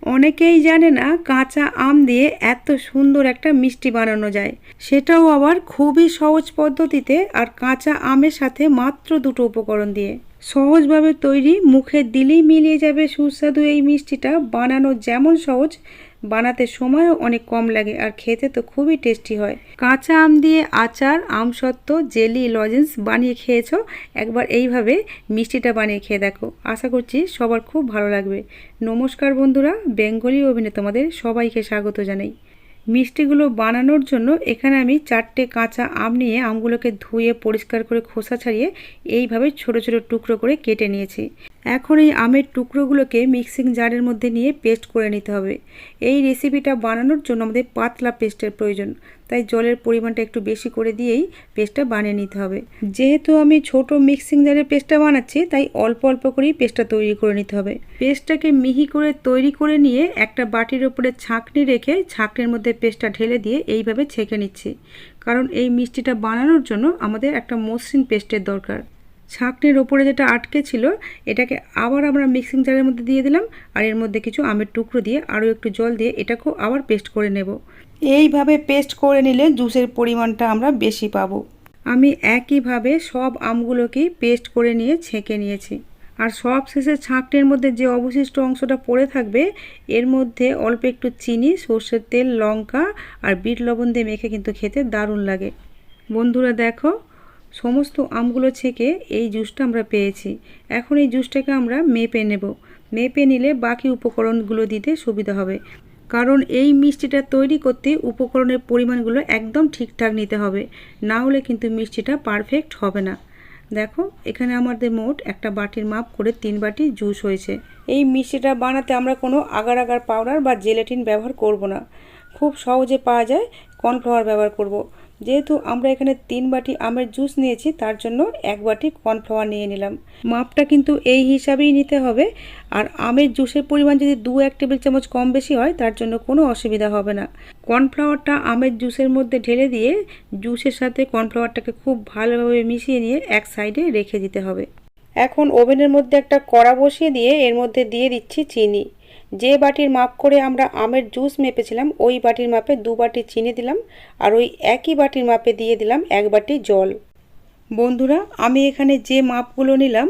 অনেকেই জানে না কাঁচা আম দিয়ে এত সুন্দর একটা মিষ্টি বানানো যায়, সেটাও আবার খুবই সহজ পদ্ধতিতে আর কাঁচা আমের সাথে মাত্র দুটো উপকরণ দিয়ে সহজভাবে তৈরি। মুখে দিলেই মিলিয়ে যাবে সুস্বাদু এই মিষ্টিটা। বানানো যেমন সহজ, বানাতে সময়ও অনেক কম লাগে আর খেতে তো খুবই টেস্টি হয়। কাঁচা আম দিয়ে আচার, আমসত্ত্ব, জেলি, লজেন্স বানিয়ে খেয়েছো? একবার এইভাবে মিষ্টিটা বানিয়ে খেয়ে দেখো, আশা করছি সবার খুব ভালো লাগবে। নমস্কার বন্ধুরা, বেঙ্গলি ওভেনে তোমাদের সবাইকে স্বাগত জানাই। মিষ্টিগুলো বানানোর জন্য এখানে আমি 4টে কাঁচা আম নিয়ে আমগুলোকে ধুয়ে পরিষ্কার করে খোসা ছাড়িয়ে এইভাবে ছোট ছোট টুকরো করে কেটে নিয়েছি। এখন এই আমের টুকরোগুলোকে মিক্সিং জারের মধ্যে নিয়ে পেস্ট করে নিতে হবে। এই রেসিপিটা বানানোর জন্য আমাদের পাতলা পেস্টের প্রয়োজন, তাই জলের পরিমাণটা একটু বেশি করে দিয়েই পেস্টটা বানিয়ে নিতে হবে। যেহেতু আমি ছোট মিক্সিং জারের পেস্টটা বানাচ্ছি, তাই অল্প অল্প করেই পেস্টটা তৈরি করে নিতে হবে। পেস্টটাকে মিহি করে তৈরি করে নিয়ে একটা বাটির উপরে ছাঁকনি রেখে ছাঁকনির মধ্যে পেস্টটা ঢেলে দিয়ে এইভাবে ছেঁকে নিচ্ছি, কারণ এই মিষ্টিটা বানানোর জন্য আমাদের একটা মসৃণ পেস্টের দরকার। ছাঁকনির ওপরে যেটা আটকে ছিল এটাকে আবার আমরা মিক্সিং জারের মধ্যে দিয়ে দিলাম, আর এর মধ্যে কিছু আমের টুকরো দিয়ে আরও একটু জল দিয়ে এটাকেও আবার পেস্ট করে নেব। এইভাবে পেস্ট করে নিলে জুসের পরিমাণটা আমরা বেশি পাবো। আমি একইভাবে সব আমগুলোকেই পেস্ট করে নিয়ে ছেঁকে নিয়েছি। আর সব শেষে ছাঁকনির মধ্যে যে অবশিষ্ট অংশটা পড়ে থাকবে এর মধ্যে অল্প একটু চিনি, সর্ষের তেল, লঙ্কা আর বিট লবণ দিয়ে মেখে কিন্তু খেতে দারুণ লাগে। বন্ধুরা দেখো, সমস্ত আমগুলো ছেঁকে এই জুসটা আমরা পেয়েছি। এখন এই জুসটাকে আমরা মেপে নেব। মেপে নিলে বাকি উপকরণগুলো দিতে সুবিধা হবে, কারণ এই মিষ্টিটা তৈরি করতে উপকরণের পরিমাণগুলো একদম ঠিকঠাক নিতে হবে, না হলে কিন্তু মিষ্টিটা পারফেক্ট হবে না। দেখো, এখানে আমাদের মোট একটা বাটির মাপ করে 3 বাটি জুস হয়েছে। এই মিষ্টিটা বানাতে আমরা কোনো আগার আগার পাউডার বা জেলেটিন ব্যবহার করব না, খুব সহজে পাওয়া যায় কর্নফ্লাওয়ার ব্যবহার করব। যেহেতু আমরা এখানে 3 বাটি আমের জুস নিয়েছি, তার জন্য 1 বাটি কর্নফ্লাওয়ার নিয়ে নিলাম। মাপটা কিন্তু এই হিসাবেই নিতে হবে। আর আমের জুসের পরিমাণ যদি 2-1 টেবিল চামচ কম বেশি হয় তার জন্য কোনো অসুবিধা হবে না। কর্নফ্লাওয়ারটা আমের জুসের মধ্যে ঢেলে দিয়ে জুসের সাথে কর্নফ্লাওয়ারটাকে খুব ভালোভাবে মিশিয়ে নিয়ে এক সাইডে রেখে দিতে হবে। এখন ওভেনের মধ্যে একটা কড়া বসিয়ে দিয়ে এর মধ্যে দিয়ে দিচ্ছি চিনি। যে বাটির মাপ করে আমরা আমের জুস মেপেছিলাম ওই বাটির মাপে 2 বাটি চিনি দিলাম, আর ওই একই বাটির মাপে দিয়ে দিলাম 1 বাটি জল। বন্ধুরা, আমি এখানে যে মাপগুলো নিলাম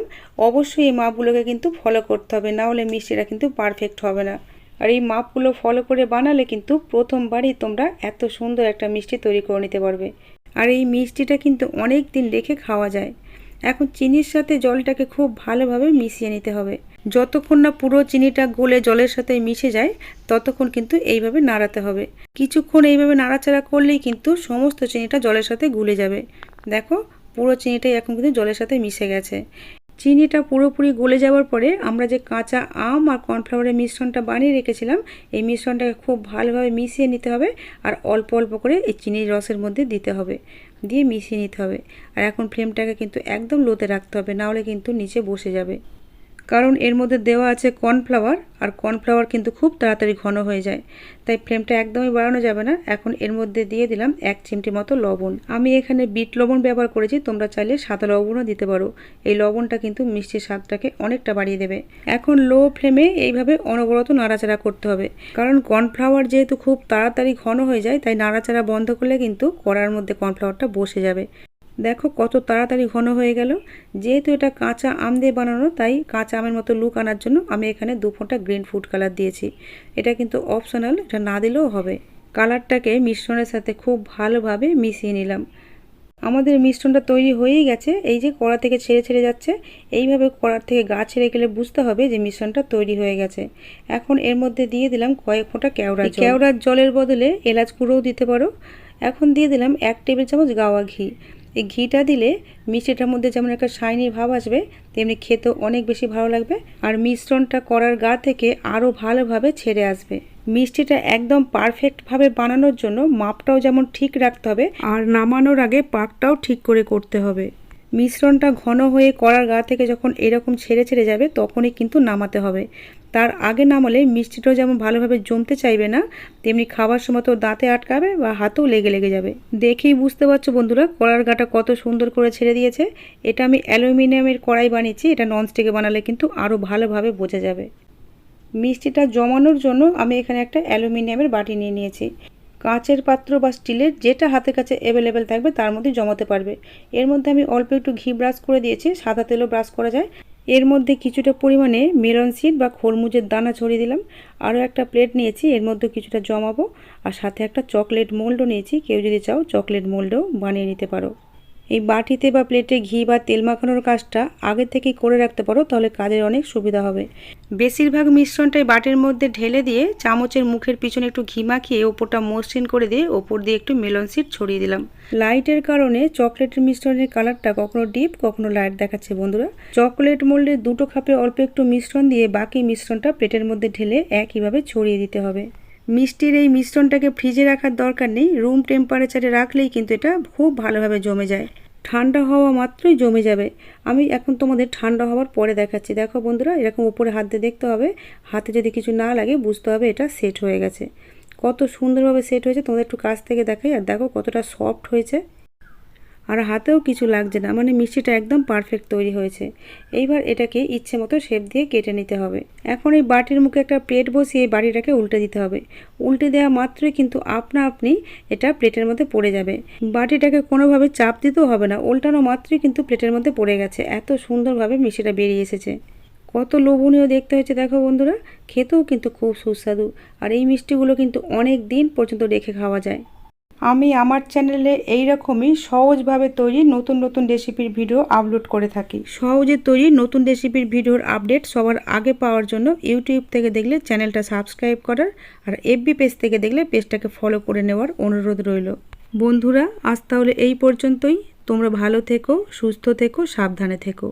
অবশ্যই এই মাপগুলোকে কিন্তু ফলো করতে হবে, না হলে মিষ্টিটা কিন্তু পারফেক্ট হবে না। আর এই মাপগুলো ফলো করে বানালে কিন্তু প্রথমবারই তোমরা এত সুন্দর একটা মিষ্টি তৈরি করে নিতে পারবে। আর এই মিষ্টিটা কিন্তু অনেক দিন রেখে খাওয়া যায়। এখন চিনির সাথে জলটাকে খুব ভালোভাবে মিশিয়ে নিতে হবে। যতক্ষণ না পুরো চিনিটা গলে জলের সাথে মিশে যায় ততক্ষণ কিন্তু এইভাবে নাড়াতে হবে। কিছুক্ষণ এইভাবে নাড়াচাড়া করলেই কিন্তু সমস্ত চিনিটা জলের সাথে গুলে যাবে। দেখো, পুরো চিনিটাই এখন কিন্তু জলের সাথে মিশে গেছে। চিনিটা পুরোপুরি গলে যাওয়ার পরে আমরা যে কাঁচা আম আর কর্নফ্লাওয়ারের মিশ্রণটা বানিয়ে রেখেছিলাম এই মিশ্রণটাকে খুব ভালোভাবে মিশিয়ে নিতে হবে, আর অল্প অল্প করে এই চিনির রসের মধ্যে দিতে হবে, দিয়ে মিশিয়ে নিতে হবে। আর এখন ফ্লেমটাকে কিন্তু একদম লোতে রাখতে হবে, না হলে কিন্তু নিচে বসে যাবে, কারণ এর মধ্যে দেওয়া আছে কর্নফ্লাওয়ার, আর কর্নফ্লাওয়ার কিন্তু খুব তাড়াতাড়ি ঘন হয়ে যায়, তাই ফ্লেমটা একদমই বাড়ানো যাবে না। এখন এর মধ্যে দিয়ে দিলাম 1 চিমটি মতো লবণ। আমি এখানে বিট লবণ ব্যবহার করেছি, তোমরা চাইলে সাদা লবণও দিতে পারো। এই লবণটা কিন্তু মিষ্টির স্বাদটাকে অনেকটা বাড়িয়ে দেবে। এখন লো ফ্লেমে এইভাবে অনবরত নাড়াচাড়া করতে হবে, কারণ কর্নফ্লাওয়ার যেহেতু খুব তাড়াতাড়ি ঘন হয়ে যায় তাই নাড়াচাড়া বন্ধ করলে কিন্তু কড়ার মধ্যে কর্নফ্লাওয়ারটা বসে যাবে। দেখো কত তাড়াতাড়ি ঘন হয়ে গেল। যেহেতু এটা কাঁচা আম দিয়ে বানানো তাই কাঁচা আমের মতো লুক আনার জন্য আমি এখানে 2 ফোঁটা গ্রিন ফুড কালার দিয়েছি। এটা কিন্তু অপশনাল, এটা না দিলেও হবে। কালারটাকে মিশ্রণের সাথে খুব ভালোভাবে মিশিয়ে নিলাম। আমাদের মিশ্রণটা তৈরি হয়েই গেছে। এই যে কড়া থেকে ছেড়ে ছেড়ে যাচ্ছে, এইভাবে কড়ার থেকে গা ছেড়ে গেলে বুঝতে হবে যে মিশ্রণটা তৈরি হয়ে গেছে। এখন এর মধ্যে দিয়ে দিলাম কয়েক ফোঁটা কেওড়া জল। কেওড়ার জলের বদলে এলাচ গুঁড়োও দিতে পারো। এখন দিয়ে দিলাম 1 টেবিল চামচ গাওয়া ঘি। এই ঘিটা দিলে মিষ্টিটার মধ্যে যেমন একটা শাইনি ভাব আসবে, তেমনি খেতেও অনেক বেশি ভালো লাগবে, আর মিশ্রণটা কড়ার গা থেকে আরও ভালোভাবে ছেড়ে আসবে। মিষ্টিটা একদম পারফেক্টভাবে বানানোর জন্য মাপটাও যেমন ঠিক রাখতে হবে, আর নামানোর আগে পাকটাও ঠিক করে করতে হবে। মিশ্রণটা ঘন হয়ে কড়ার গা থেকে যখন এরকম ছেড়ে ছেড়ে যাবে তখনই কিন্তু নামাতে হবে। তার আগে নামালে মিষ্টিটাও যেমন ভালোভাবে জমতে চাইবে না, তেমনি খাবার সময় তো দাঁতে আটকাবে বা হাতেও লেগে লেগে যাবে। দেখেই বুঝতে পারছো বন্ধুরা কড়ার গাটা কত সুন্দর করে ছেড়ে দিয়েছে। এটা আমি অ্যালুমিনিয়ামের কড়াই বানিয়েছি, এটা ননস্টিকে বানালে কিন্তু আরও ভালোভাবে বোঝা যাবে। মিষ্টিটা জমানোর জন্য আমি এখানে একটা অ্যালুমিনিয়ামের বাটি নিয়ে নিয়েছি। কাঁচের পাত্র বা স্টিলের যেটা হাতের কাছে অ্যাভেলেবেল থাকবে তার মধ্যে জমাতে পারবে। এর মধ্যে আমি অল্প একটু ঘি ব্রাশ করে দিয়েছি, সাদা তেলও ব্রাশ করা যায়। এর মধ্যে কিছুটা পরিমাণে মেলন সিড বা খরমুজের দানা ছড়িয়ে দিলাম। আরও একটা প্লেট নিয়েছি, এর মধ্যে কিছুটা জমাবো। আর সাথে একটা চকলেট মোল্ডও নিয়েছি, কেউ যদি চাও চকলেট মোল্ডও বানিয়ে নিতে পারো। এই বাটিতে বা প্লেটে ঘি বা তেল মাখানোর কাজটা আগে থেকেই করে রাখতে পারো, তাহলে কাজের অনেক সুবিধা হবে। বেশিরভাগ মিশ্রণটাই বাটির মধ্যে ঢেলে দিয়ে চামচের মুখের পিছনে একটু ঘি মাখিয়ে ওপরটা মসৃণ করে দিয়ে ওপর দিয়ে একটু মেলন সিড ছড়িয়ে দিলাম। লাইটের কারণে চকলেটের মিশ্রণের কালারটা কখনো ডিপ কখনো লাইট দেখাচ্ছে বন্ধুরা। চকলেট মোল্ডে 2 কাপে অল্প একটু মিশ্রণ দিয়ে বাকি মিশ্রণটা প্লেটের মধ্যে ঢেলে একইভাবে ছড়িয়ে দিতে হবে। মিষ্টির এই মিশ্রণটাকে ফ্রিজে রাখার দরকার নেই, রুম টেম্পারেচারে রাখলেই কিন্তু এটা খুব ভালোভাবে জমে যায়। ঠান্ডা হওয়া মাত্রই জমে যাবে। আমি এখন তোমাদের ঠান্ডা হওয়ার পরে দেখাচ্ছি। দেখো বন্ধুরা, এরকম উপরে হাত দিয়ে দেখতে হবে, হাতে যদি কিছু না লাগে বুঝতে হবে এটা সেট হয়ে গেছে। কত সুন্দরভাবে সেট হয়েছে তোমাদের একটু কাছ থেকে দেখাই। আর দেখো কতটা সফট হয়েছে, আর হাতেও কিছু লাগছে না, মানে মিষ্টিটা একদম পারফেক্ট তৈরি হয়েছে। এইবার এটাকে ইচ্ছে মতো শেপ দিয়ে কেটে নিতে হবে। এখন এই বাটির মুখে একটা প্লেট বসিয়ে বাটিটাকে উল্টে দিতে হবে। উল্টে দেওয়া মাত্রই কিন্তু আপনা আপনি এটা প্লেটের মধ্যে পড়ে যাবে। বাটিটাকে কোনোভাবে চাপ দিতেও হবে না, উল্টানো মাত্রই কিন্তু প্লেটের মধ্যে পড়ে গেছে। এত সুন্দরভাবে মিষ্টিটা বেরিয়ে এসেছে, কত লোভনীয় দেখতে হয়েছে দেখো বন্ধুরা। খেতেও কিন্তু খুব সুস্বাদু, আর এই মিষ্টিগুলো কিন্তু অনেক দিন পর্যন্ত রেখে খাওয়া যায়। আমি আমার চ্যানেলে এই রকমই সহজভাবে তৈরি নতুন নতুন রেসিপির ভিডিও আপলোড করে থাকি। সহজে তৈরি নতুন রেসিপির ভিডিওর আপডেট সবার আগে পাওয়ার জন্য ইউটিউব থেকে দেখলে চ্যানেলটা সাবস্ক্রাইব করার, আর এফবি পেজ থেকে দেখলে পেজটাকে ফলো করে নেওয়ার অনুরোধ রইল। বন্ধুরা, আজ তাহলে এই পর্যন্তই। তোমরা ভালো থেকো, সুস্থ থেকো, সাবধানে থেকো।